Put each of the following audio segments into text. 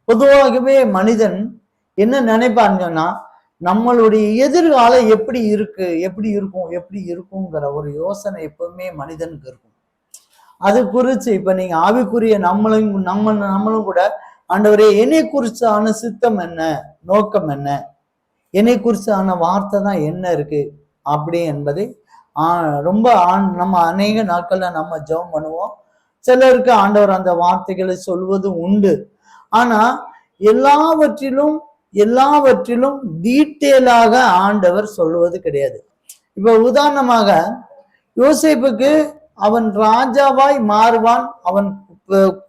பொதுவாகவே மனிதன் என்ன நினைப்பாங்கன்னா, நம்மளுடைய எதிர்காலம் எப்படி இருக்குங்கிற ஒரு யோசனை எப்பவுமே மனிதனுக்கு இருக்கும். அது குறிச்சு இப்ப நீங்க ஆவிக்குரிய நம்மளும் கூட, ஆண்டவரே என்னை குறிச்சான சித்தம் என்ன, நோக்கம் என்ன, என்னை குறிச்சான வார்த்தை தான் என்ன இருக்கு அப்படி என்பதை ரொம்ப நம்ம அநேக நாட்கள்ல நம்ம ஜெபம் பண்ணுவோம். சிலருக்கு ஆண்டவர் அந்த வார்த்தைகளை சொல்வது உண்டு. ஆனா எல்லாவற்றிலும் டீட்டெயிலாக ஆண்டவர் சொல்வது கிடையாது. இப்ப உதாரணமாக யோசேப்புக்கு அவன் ராஜாவாய் மாறுவான், அவன்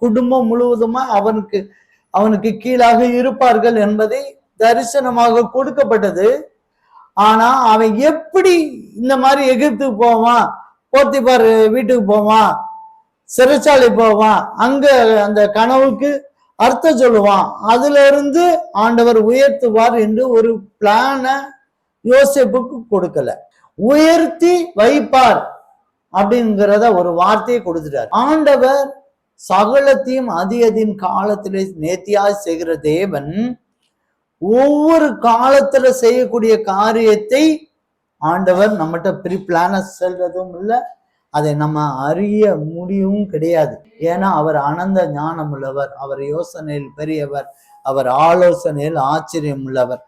குடும்பம் முழுவதுமா அவனுக்கு கீழாக இருப்பார்கள் என்பதை தரிசனமாக கொடுக்கப்பட்டது. ஆனா அவன் எப்படி இந்த மாதிரி எகிப்துக்கு போவான், போத்திபார் வீட்டுக்கு போவான், சிறைச்சாலை போவான், அங்க அந்த கனவுக்கு அர்த்தம் சொல்லுவான், அதுல இருந்து ஆண்டவர் உயர்த்துவார் என்று ஒரு பிளான யோசேப்புக்கு கொடுக்கல. உயர்த்தி வைப்பார் அப்படிங்கிறத ஒரு வார்த்தையை கொடுத்துட்டார். ஆண்டவர் சகலத்தையும் அதின் காலத்திலே நேர்த்தியாய் செய்கிற தேவன் ஒவ்வொரு காலத்துல செய்யக்கூடிய காரியத்தை ஆண்டவர் நம்மகிட்ட ப்ரீ பிளான செல்றதும் இல்லை, அதை நம்ம அறிய முடியவும் கிடையாது. ஏன்னா அவர் அனந்த ஞானம் உள்ளவர், அவர் யோசனையில் பெரியவர், அவர் ஆலோசனையில் ஆச்சரியம் உள்ளவர்.